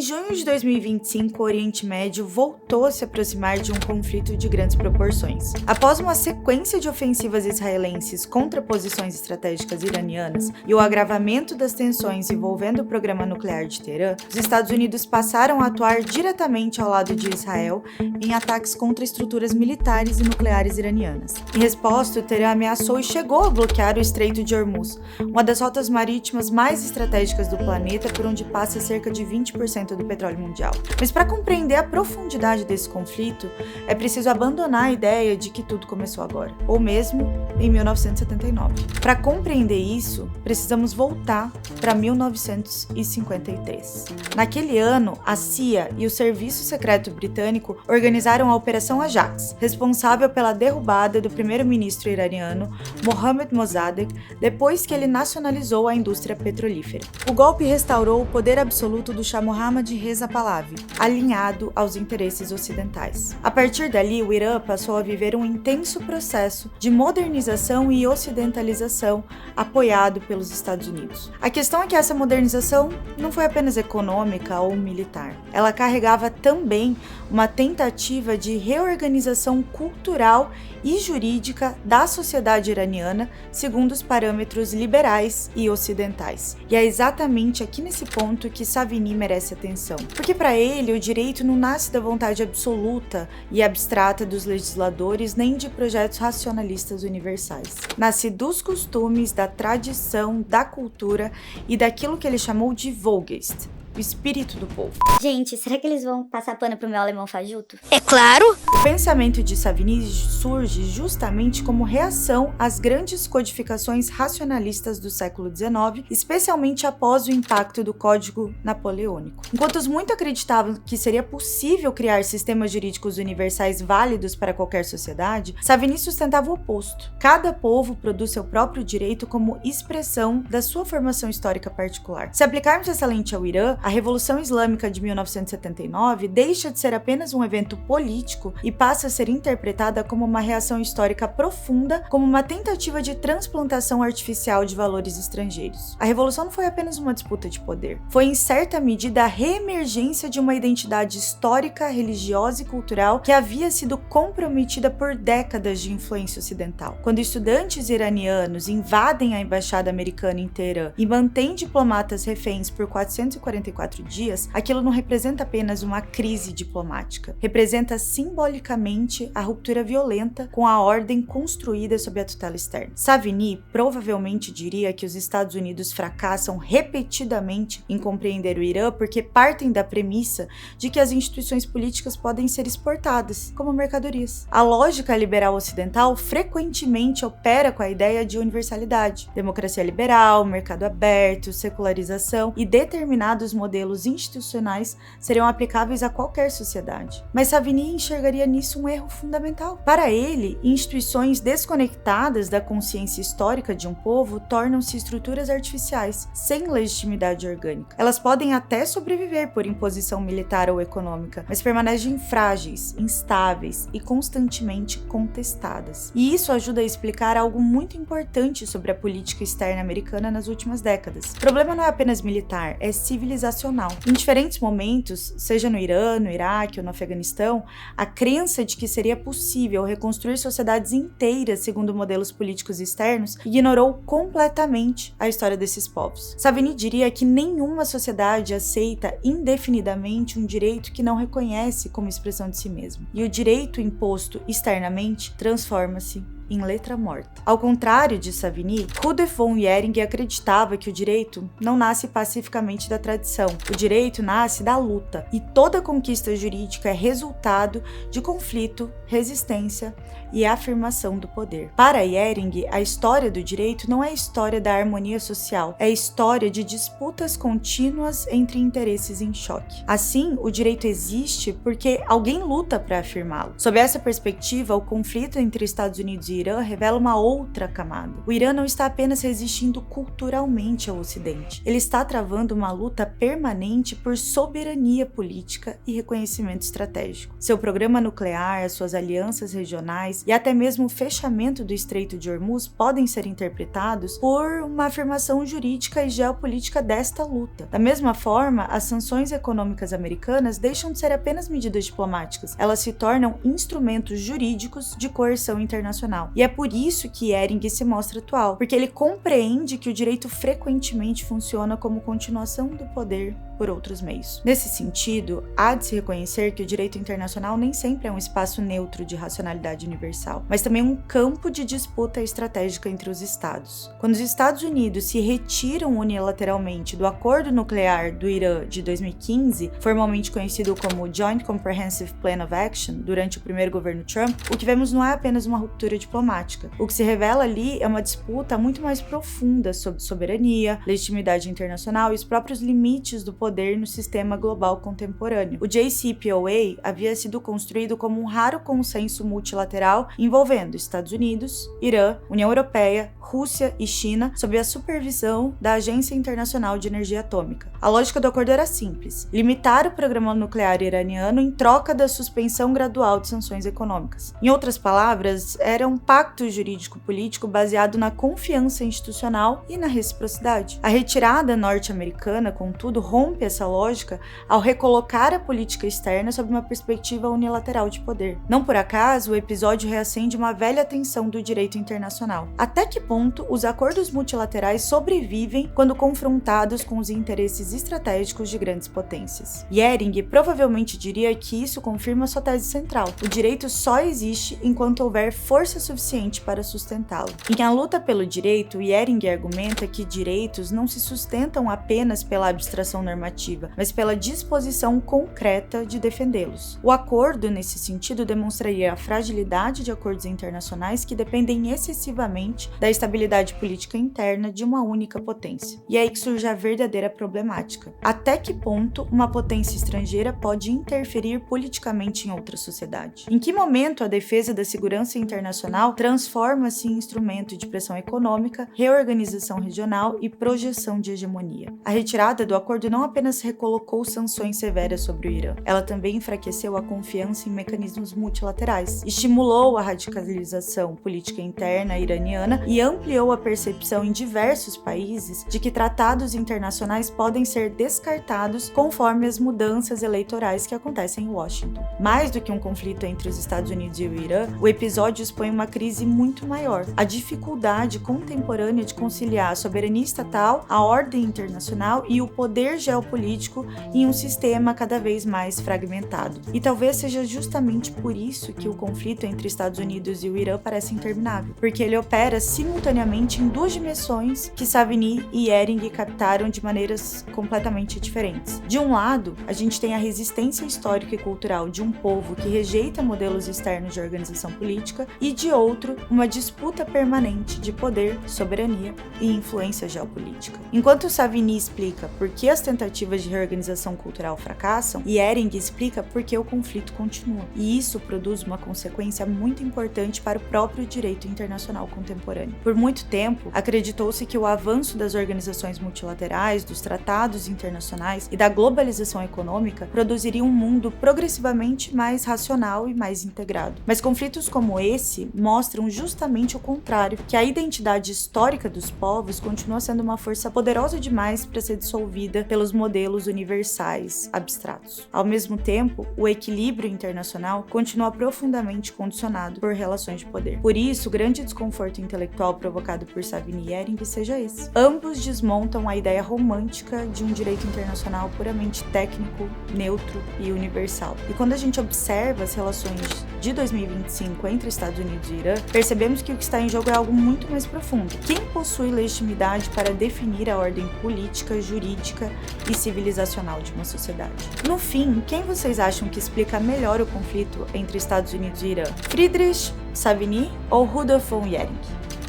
Em junho de 2025, o Oriente Médio voltou a se aproximar de um conflito de grandes proporções. Após uma sequência de ofensivas israelenses contra posições estratégicas iranianas e o agravamento das tensões envolvendo o programa nuclear de Teherã, os Estados Unidos passaram a atuar diretamente ao lado de Israel em ataques contra estruturas militares e nucleares iranianas. Em resposta, o Teherã ameaçou e chegou a bloquear o Estreito de Hormuz, uma das rotas marítimas mais estratégicas do planeta, por onde passa cerca de 20% do petróleo mundial. Mas para compreender a profundidade desse conflito, é preciso abandonar a ideia de que tudo começou agora, ou mesmo em 1979. Para compreender isso, precisamos voltar para 1953. Naquele ano, a CIA e o Serviço Secreto Britânico organizaram a Operação Ajax, responsável pela derrubada do primeiro-ministro iraniano Mohammad Mossadegh depois que ele nacionalizou a indústria petrolífera. O golpe restaurou o poder absoluto do Shah Mohammad Reza Pahlavi, alinhado aos interesses ocidentais. A partir dali, o Irã passou a viver um intenso processo de modernização e ocidentalização apoiado pelos Estados Unidos. A questão é que essa modernização não foi apenas econômica ou militar. Ela carregava também uma tentativa de reorganização cultural e jurídica da sociedade iraniana segundo os parâmetros liberais e ocidentais. E é exatamente aqui nesse ponto que Savigny merece atenção. Porque para ele, o direito não nasce da vontade absoluta e abstrata dos legisladores nem de projetos racionalistas universais. Nasce dos costumes, da tradição, da cultura e daquilo que ele chamou de Volkgeist, o espírito do povo. Gente, será que eles vão passar pano pro meu alemão fajuto? É claro! O pensamento de Savigny surge justamente como reação às grandes codificações racionalistas do século XIX, especialmente após o impacto do Código Napoleônico. Enquanto muitos acreditavam que seria possível criar sistemas jurídicos universais válidos para qualquer sociedade, Savigny sustentava o oposto. Cada povo produz seu próprio direito como expressão da sua formação histórica particular. Se aplicarmos essa lente ao Irã, a Revolução Islâmica de 1979 deixa de ser apenas um evento político e passa a ser interpretada como uma reação histórica profunda, como uma tentativa de transplantação artificial de valores estrangeiros. A Revolução não foi apenas uma disputa de poder, foi em certa medida a reemergência de uma identidade histórica, religiosa e cultural que havia sido comprometida por décadas de influência ocidental. Quando estudantes iranianos invadem a embaixada americana em Teherã e mantêm diplomatas reféns por 444 dias, aquilo não representa apenas uma crise diplomática, representa simbolicamente a ruptura violenta com a ordem construída sob a tutela externa. Savigny provavelmente diria que os Estados Unidos fracassam repetidamente em compreender o Irã porque partem da premissa de que as instituições políticas podem ser exportadas como mercadorias. A lógica liberal ocidental frequentemente opera com a ideia de universalidade, democracia liberal, mercado aberto, secularização e determinados modelos institucionais seriam aplicáveis a qualquer sociedade. Mas Savigny enxergaria nisso um erro fundamental. Para ele, instituições desconectadas da consciência histórica de um povo tornam-se estruturas artificiais, sem legitimidade orgânica. Elas podem até sobreviver por imposição militar ou econômica, mas permanecem frágeis, instáveis e constantemente contestadas. E isso ajuda a explicar algo muito importante sobre a política externa americana nas últimas décadas. O problema não é apenas militar, é civilizacional. Em diferentes momentos, seja no Irã, no Iraque ou no Afeganistão, a crença de que seria possível reconstruir sociedades inteiras segundo modelos políticos externos ignorou completamente a história desses povos. Savigny diria que nenhuma sociedade aceita indefinidamente um direito que não reconhece como expressão de si mesmo. E o direito imposto externamente transforma-se em letra morta. Ao contrário de Savigny, Rudolf von Jhering acreditava que o direito não nasce pacificamente da tradição. O direito nasce da luta, e toda conquista jurídica é resultado de conflito, resistência e afirmação do poder. Para Jhering, a história do direito não é a história da harmonia social, é a história de disputas contínuas entre interesses em choque. Assim, o direito existe porque alguém luta para afirmá-lo. Sob essa perspectiva, o conflito entre Estados Unidos e Irã revela uma outra camada. O Irã não está apenas resistindo culturalmente ao Ocidente, ele está travando uma luta permanente por soberania política e reconhecimento estratégico. Seu programa nuclear, suas alianças regionais e até mesmo o fechamento do Estreito de Hormuz podem ser interpretados por uma afirmação jurídica e geopolítica desta luta. Da mesma forma, as sanções econômicas americanas deixam de ser apenas medidas diplomáticas, elas se tornam instrumentos jurídicos de coerção internacional. E é por isso que Ehring se mostra atual, porque ele compreende que o direito frequentemente funciona como continuação do poder por outros meios. Nesse sentido, há de se reconhecer que o direito internacional nem sempre é um espaço neutro de racionalidade universal, mas também um campo de disputa estratégica entre os Estados. Quando os Estados Unidos se retiram unilateralmente do acordo nuclear do Irã de 2015, formalmente conhecido como Joint Comprehensive Plan of Action, durante o primeiro governo Trump, o que vemos não é apenas uma ruptura diplomática. O que se revela ali é uma disputa muito mais profunda sobre soberania, legitimidade internacional e os próprios limites do poder no sistema global contemporâneo. O JCPOA havia sido construído como um raro consenso multilateral envolvendo Estados Unidos, Irã, União Europeia, Rússia e China sob a supervisão da Agência Internacional de Energia Atômica. A lógica do acordo era simples: limitar o programa nuclear iraniano em troca da suspensão gradual de sanções econômicas. Em outras palavras, era um pacto jurídico-político baseado na confiança institucional e na reciprocidade. A retirada norte-americana, contudo, rompe essa lógica ao recolocar a política externa sob uma perspectiva unilateral de poder. Não por acaso, o episódio reacende uma velha tensão do direito internacional. Até que ponto os acordos multilaterais sobrevivem quando confrontados com os interesses estratégicos de grandes potências? Ehring provavelmente diria que isso confirma sua tese central: o direito só existe enquanto houver força suficiente para sustentá-lo. Em A Luta pelo Direito, Ehring argumenta que direitos não se sustentam apenas pela abstração normativa, mas pela disposição concreta de defendê-los. O acordo, nesse sentido, demonstraria a fragilidade de acordos internacionais que dependem excessivamente da estabilidade política interna de uma única potência. E é aí que surge a verdadeira problemática: até que ponto uma potência estrangeira pode interferir politicamente em outra sociedade? Em que momento a defesa da segurança internacional transforma-se em instrumento de pressão econômica, reorganização regional e projeção de hegemonia? A retirada do acordo não apenas recolocou sanções severas sobre o Irã, ela também enfraqueceu a confiança em mecanismos multilaterais, estimulou a radicalização política interna iraniana e ampliou a percepção em diversos países de que tratados internacionais podem ser descartados conforme as mudanças eleitorais que acontecem em Washington. Mais do que um conflito entre os Estados Unidos e o Irã, o episódio expõe uma crise muito maior: a dificuldade contemporânea de conciliar a soberania estatal, a ordem internacional e o poder geopolítico em um sistema cada vez mais fragmentado. E talvez seja justamente por isso que o conflito entre Estados Unidos e o Irã parece interminável, porque ele opera simultaneamente em duas dimensões que Savigny e Ehring captaram de maneiras completamente diferentes. De um lado, a gente tem a resistência histórica e cultural de um povo que rejeita modelos externos de organização política, e de outro, uma disputa permanente de poder, soberania e influência geopolítica. Enquanto Savigny explica por que as tentativas de reorganização cultural fracassam, e Ehring explica por que o conflito continua. E isso produz uma consequência muito importante para o próprio direito internacional contemporâneo. Por muito tempo, acreditou-se que o avanço das organizações multilaterais, dos tratados internacionais e da globalização econômica produziria um mundo progressivamente mais racional e mais integrado. Mas conflitos como esse mostram justamente o contrário, que a identidade histórica dos povos continua sendo uma força poderosa demais para ser dissolvida pelos modelos universais abstratos. Ao mesmo tempo, o equilíbrio internacional continua profundamente condicionado por relações de poder. Por isso, o grande desconforto intelectual provocado por Savigny e Ehring seja esse. Ambos desmontam a ideia romântica de um direito internacional puramente técnico, neutro e universal. E quando a gente observa as relações de 2025 entre Estados Unidos e Irã, percebemos que o que está em jogo é algo muito mais profundo. Quem possui legitimidade para definir a ordem política, jurídica e civilizacional de uma sociedade? No fim, quem vocês acham que explica melhor o conflito entre Estados Unidos e Irã? Friedrich, Savigny ou Rudolf von Ehring?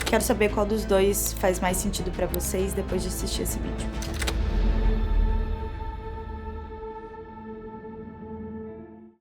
Quero saber qual dos dois faz mais sentido para vocês depois de assistir esse vídeo.